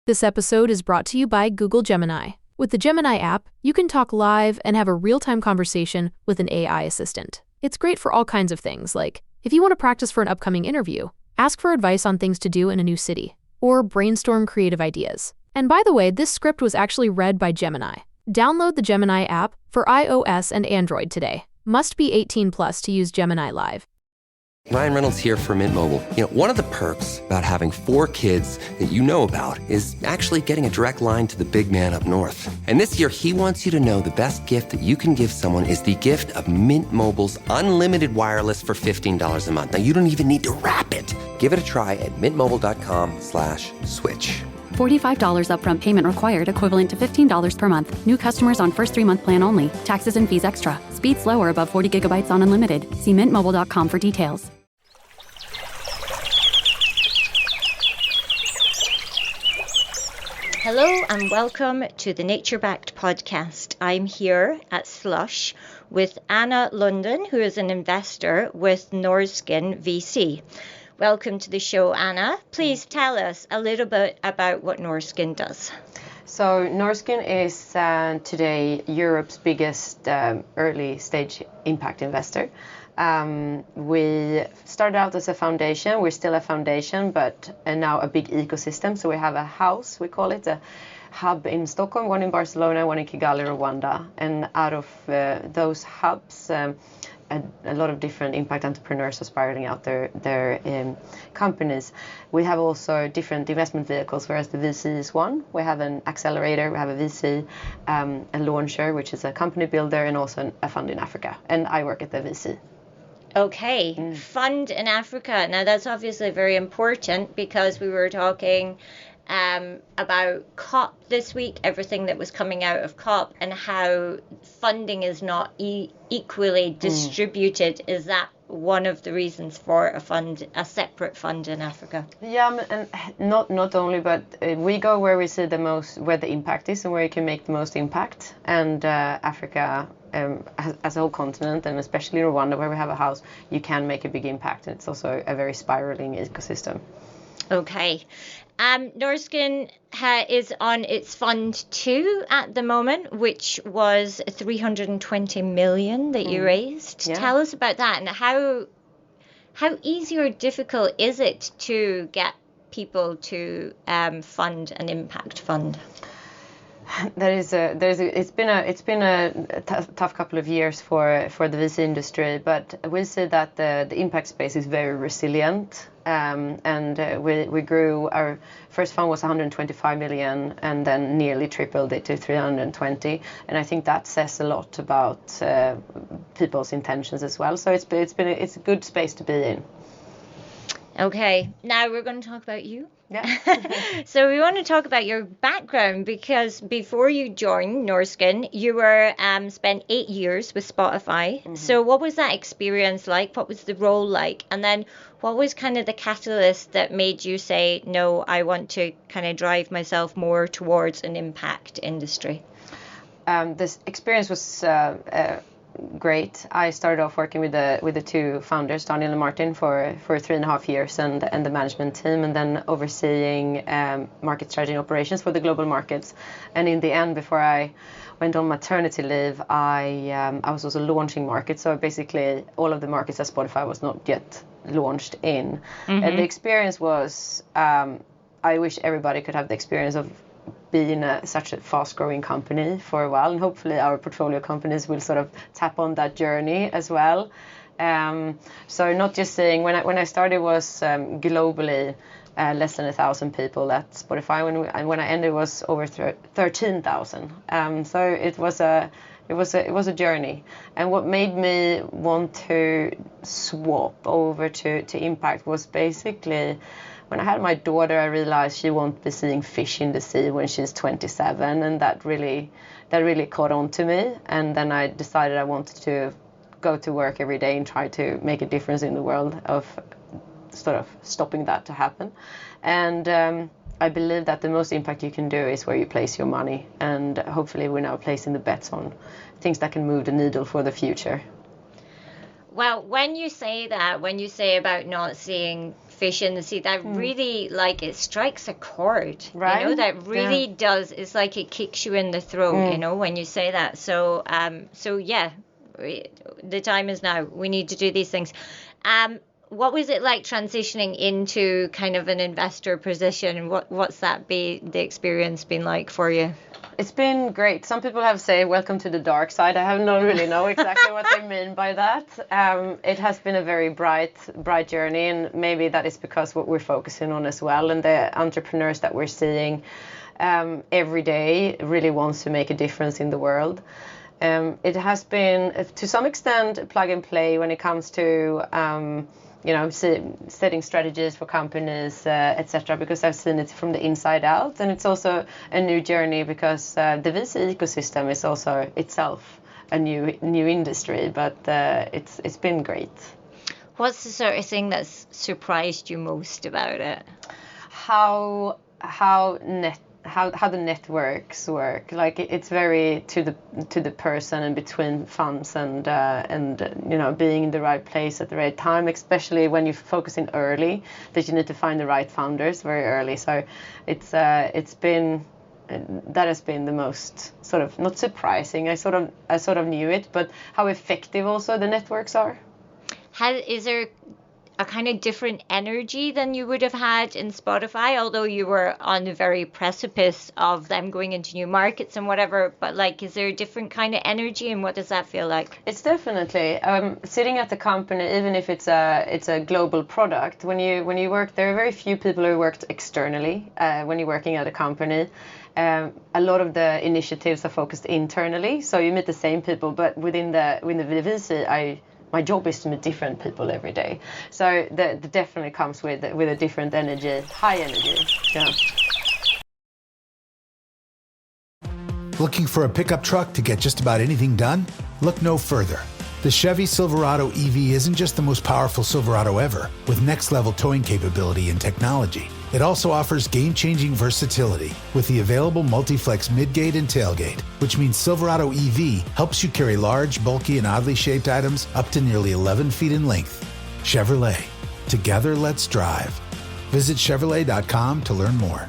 This episode is brought to you by Google Gemini. With the Gemini app, you can talk live and have a real-time conversation with an AI assistant. It's great for all kinds of things, like if you want to practice for an upcoming interview, ask for advice on things to do in a new city, or brainstorm creative ideas. And by the way, this script was actually read by Gemini. Download the Gemini app for iOS and Android today. Must be 18 plus to use Gemini Live. Ryan Reynolds here for Mint Mobile. One of the perks about having 4 kids that you know about is actually getting a direct line to the big man up north. And this year, he wants you to know the best gift that you can give someone is the gift of Mint Mobile's unlimited wireless for $15 a month. Now, you don't even need to wrap it. Give it a try at mintmobile.com/switch. $45 upfront payment required, equivalent to $15 per month. New customers on first 3-month plan only. Taxes and fees extra. Speed slower above 40 gigabytes on unlimited. See mintmobile.com for details. Hello and welcome to the Nature Backed podcast. I'm here at Slush with Anna Lundin, who is an investor with Norrsken VC. Welcome to the show, Anna. Please tell us a little bit about what Norrsken does. So Norrsken is today Europe's biggest early stage impact investor. We started out as a foundation. We're still a foundation, but now a big ecosystem. So we have a house, we call it, a hub in Stockholm, one in Barcelona, one in Kigali, Rwanda. And out of those hubs, a lot of different impact entrepreneurs are spiraling out their companies. We have also different investment vehicles, whereas the VC is one. We have an accelerator, we have a VC, a launcher, which is a company builder, and also a fund in Africa. And I work at the VC. Okay, fund in Africa. Now that's obviously very important because we were talking about COP this week, everything that was coming out of COP and how funding is not equally distributed. Is that one of the reasons for a separate fund in Africa? Yeah, and not only, but we go where we see where the impact is and where you can make the most impact. And Africa, as a whole continent, and especially Rwanda, where we have a house, you can make a big impact. And it's also a very spiraling ecosystem. Okay. Norrsken is on its fund 2 at the moment, which was 320 million that you raised. Yeah. Tell us about that and how easy or difficult is it to get people to fund an impact fund? It's been a tough couple of years for the VC industry, but we see that the impact space is very resilient. And we grew. Our first fund was 125 million, and then nearly tripled it to 320. And I think that says a lot about people's intentions as well. So it's a good space to be in. Okay, now we're going to talk about you. Yeah. So we want to talk about your background because before you joined Norrsken, you were spent 8 years with Spotify. Mm-hmm. So what was that experience like? What was the role like? And then what was kind of the catalyst that made you say, no, I want to kind of drive myself more towards an impact industry? This experience was great. I started off working with the 2 founders, Daniel and Martin, for 3.5 years, and the management team, and then overseeing market strategy and operations for the global markets. And in the end, before I went on maternity leave, I was also launching markets. So basically, all of the markets that Spotify was not yet launched in. Mm-hmm. And the experience was, I wish everybody could have the experience of being such a fast-growing company for a while, and hopefully our portfolio companies will sort of tap on that journey as well. So not just saying, when I started was globally less than 1,000 people at Spotify. When I ended, it was over 13,000. So it was a journey. And what made me want to swap over to impact was basically, when I had my daughter, I realized she won't be seeing fish in the sea when she's 27, and that really caught on to me. And then I decided I wanted to go to work every day and try to make a difference in the world of sort of stopping that to happen. And I believe that the most impact you can do is where you place your money, and hopefully we're now placing the bets on things that can move the needle for the future. Well, when you say about not seeing efficiency that really, like, it strikes a chord, Right. you know, that really does. It's like it kicks you in the throat, you know, when you say that. So yeah, the time is now. We need to do these things. What was it like transitioning into kind of an investor position? What's the experience been like for you? It's been great. Some people have said, welcome to the dark side. I don't really know exactly what they mean by that. It has been a very bright journey, and maybe that is because what we're focusing on as well, and the entrepreneurs that we're seeing every day really wants to make a difference in the world. It has been, to some extent, plug and play when it comes to setting strategies for companies, etc. Because I've seen it from the inside out, and it's also a new journey because the VC ecosystem is also itself a new industry. But it's been great. What's the sort of thing that's surprised you most about it? How the networks work. Like it's very to the person and between funds and being in the right place at the right time, especially when you're focusing early, that you need to find the right founders very early. So that has been the most sort of, not surprising. I sort of knew it, but how effective also the networks are. Is there a kind of different energy than you would have had in Spotify, although you were on the very precipice of them going into new markets and whatever, but like, is there a different kind of energy, and what does that feel like? It's definitely sitting at the company, even if it's a global product. When you work, there are very few people who worked externally when you're working at a company. A lot of the initiatives are focused internally, so you meet the same people, but within the VC, my job is to meet different people every day. So that definitely comes with a different energy, high energy. Yeah. Looking for a pickup truck to get just about anything done? Look no further. The Chevy Silverado EV isn't just the most powerful Silverado ever, with next-level towing capability and technology. It also offers game-changing versatility with the available multi-flex midgate and tailgate, which means Silverado EV helps you carry large, bulky, and oddly shaped items up to nearly 11 feet in length. Chevrolet. Together, let's drive. Visit Chevrolet.com to learn more.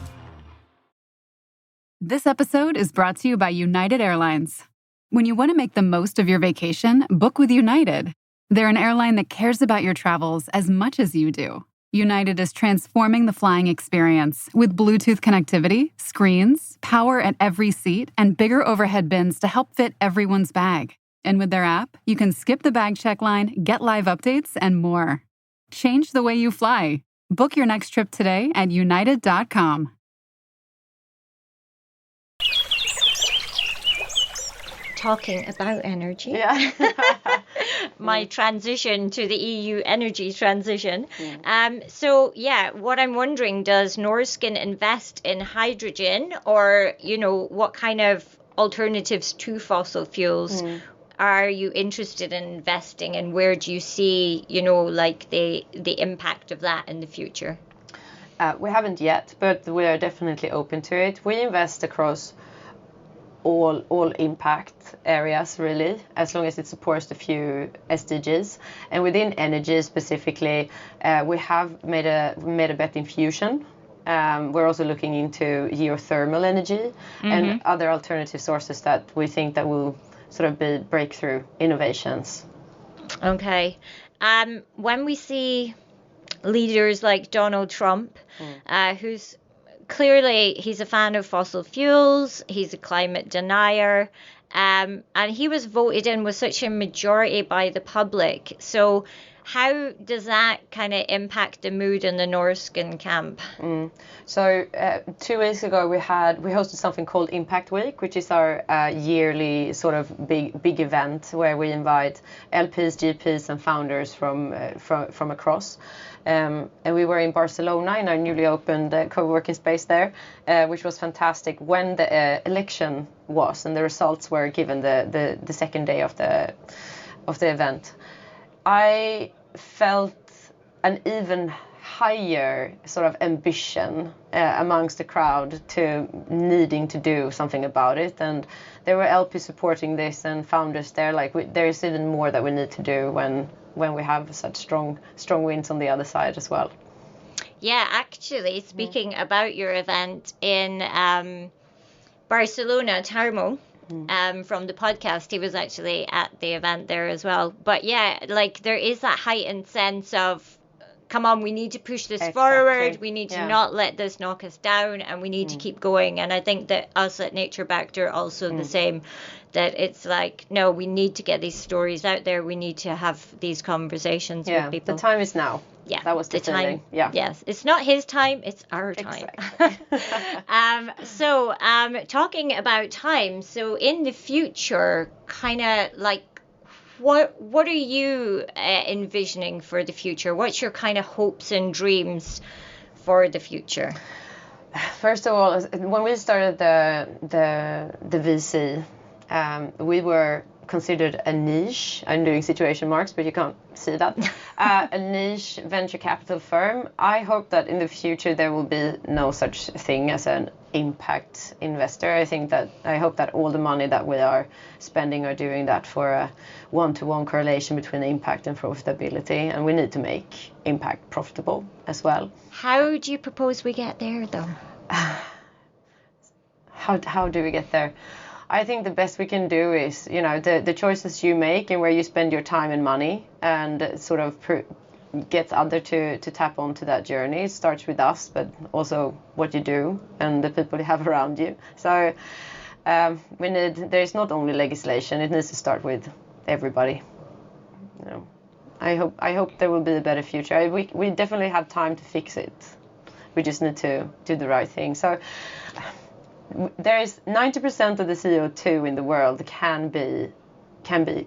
This episode is brought to you by United Airlines. When you want to make the most of your vacation, book with United. They're an airline that cares about your travels as much as you do. United is transforming the flying experience with Bluetooth connectivity, screens, power at every seat, and bigger overhead bins to help fit everyone's bag. And with their app, you can skip the bag check line, get live updates, and more. Change the way you fly. Book your next trip today at united.com. Talking about energy. Yeah. My transition to the EU energy transition. So yeah, what I'm wondering, does Norrsken invest in hydrogen, or, what kind of alternatives to fossil fuels are you interested in investing in? Where do you see, like the impact of that in the future? We haven't yet, but we are definitely open to it. We invest across all impact areas, really, as long as it supports the few SDGs. And within energy specifically, we have made a bet in fusion. We're also looking into geothermal energy and other alternative sources that we think that will sort of be breakthrough innovations. Okay. When we see leaders like Donald Trump, who's clearly, he's a fan of fossil fuels, he's a climate denier, and he was voted in with such a majority by the public. So how does that kind of impact the mood in the Norrsken camp? So 2 weeks ago we hosted something called Impact Week, which is our yearly sort of big event where we invite LPs, GPs, and founders from across. And we were in Barcelona in our newly opened co-working space there, which was fantastic. When the election was and the results were given the second day of the event, I felt an even higher sort of ambition amongst the crowd to needing to do something about it. And there were LPs supporting this and founders there. Like there is even more that we need to do when we have such strong winds on the other side as well. Yeah, actually, speaking about your event in Barcelona, Tarmo, from the podcast, he was actually at the event there as well. But yeah, like there is that heightened sense of, come on, we need to push this forward. We need to not let this knock us down, and we need to keep going. And I think that us at Nature Backed are also the same, that it's like, no, we need to get these stories out there. We need to have these conversations with people. The time is now. Yeah, that was the feeling. time. Yeah. Yes, it's not his time, it's our time. Exactly. So talking about time, so in the future, kind of like, what are you envisioning for the future? What's your kind of hopes and dreams for the future? First of all, when we started the VC, we were considered a niche. I'm doing situation marks, but you can't see that. A niche venture capital firm. I hope that in the future there will be no such thing as an impact investor. I hope that all the money that we are spending are doing that for a one-to-one correlation between impact and profitability, and we need to make impact profitable as well. How do you propose we get there, though? How do we get there? I think the best we can do is, the choices you make and where you spend your time and money, and sort of gets others to tap onto that journey. It starts with us, but also what you do and the people you have around you. So there's not only legislation, it needs to start with everybody. I hope there will be a better future. We definitely have time to fix it. We just need to do the right thing. So there is 90% of the CO2 in the world can be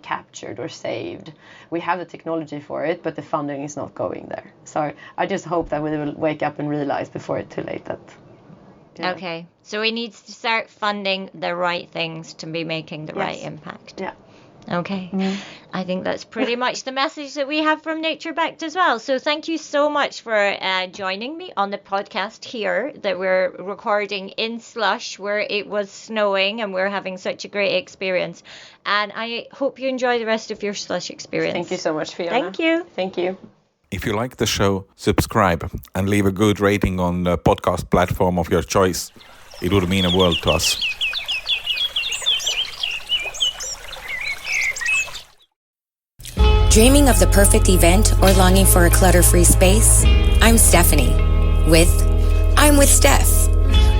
captured or saved. We have the technology for it, but the funding is not going there. So I just hope that we will wake up and realize before it's too late that. Okay, so we need to start funding the right things to be making the right impact. Yeah. Okay. I think that's pretty much the message that we have from Nature Backed as well. So thank you so much for joining me on the podcast here that we're recording in slush where it was snowing, and we're having such a great experience. And I hope you enjoy the rest of your slush experience. Thank you so much, Fiona. Thank you. Thank you. If you like the show, subscribe and leave a good rating on the podcast platform of your choice. It would mean a world to us. Dreaming of the perfect event or longing for a clutter-free space? I'm Stephanie with I'm with Steph,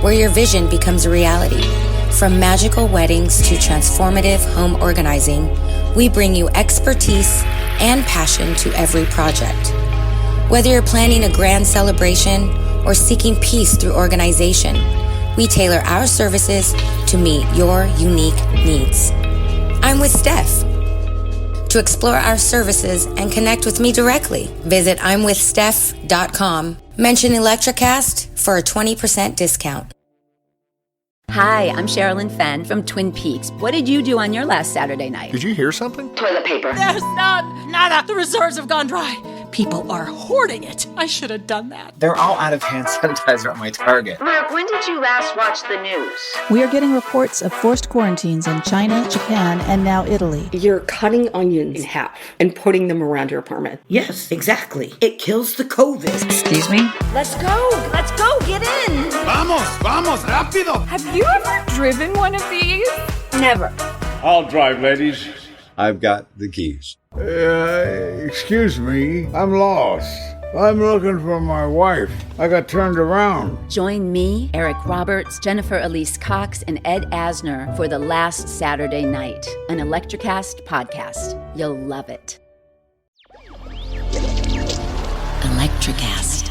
where your vision becomes a reality. From magical weddings to transformative home organizing, we bring you expertise and passion to every project. Whether you're planning a grand celebration or seeking peace through organization, we tailor our services to meet your unique needs. I'm with Steph. To explore our services and connect with me directly, visit I'mWithSteph.com. Mention ElectraCast for a 20% discount. Hi, I'm Sherilyn Fenn from Twin Peaks. What did you do on your last Saturday night? Did you hear something? Toilet paper. There's none. Nada. The reserves have gone dry. People are hoarding it. I should have done that. They're all out of hand sanitizer at my Target. Mark, when did you last watch the news? We are getting reports of forced quarantines in China, Japan, and now Italy. You're cutting onions in half and putting them around your apartment. Yes, exactly. It kills the COVID. Excuse me? Let's go. Let's go. Get in. Vamos, rápido. Have you ever driven one of these? Never. I'll drive, ladies. I've got the keys. Excuse me, I'm lost. I'm looking for my wife. I got turned around. Join me, Eric Roberts, Jennifer Elise Cox, and Ed Asner for The Last Saturday Night, an ElectraCast podcast. You'll love it. ElectraCast.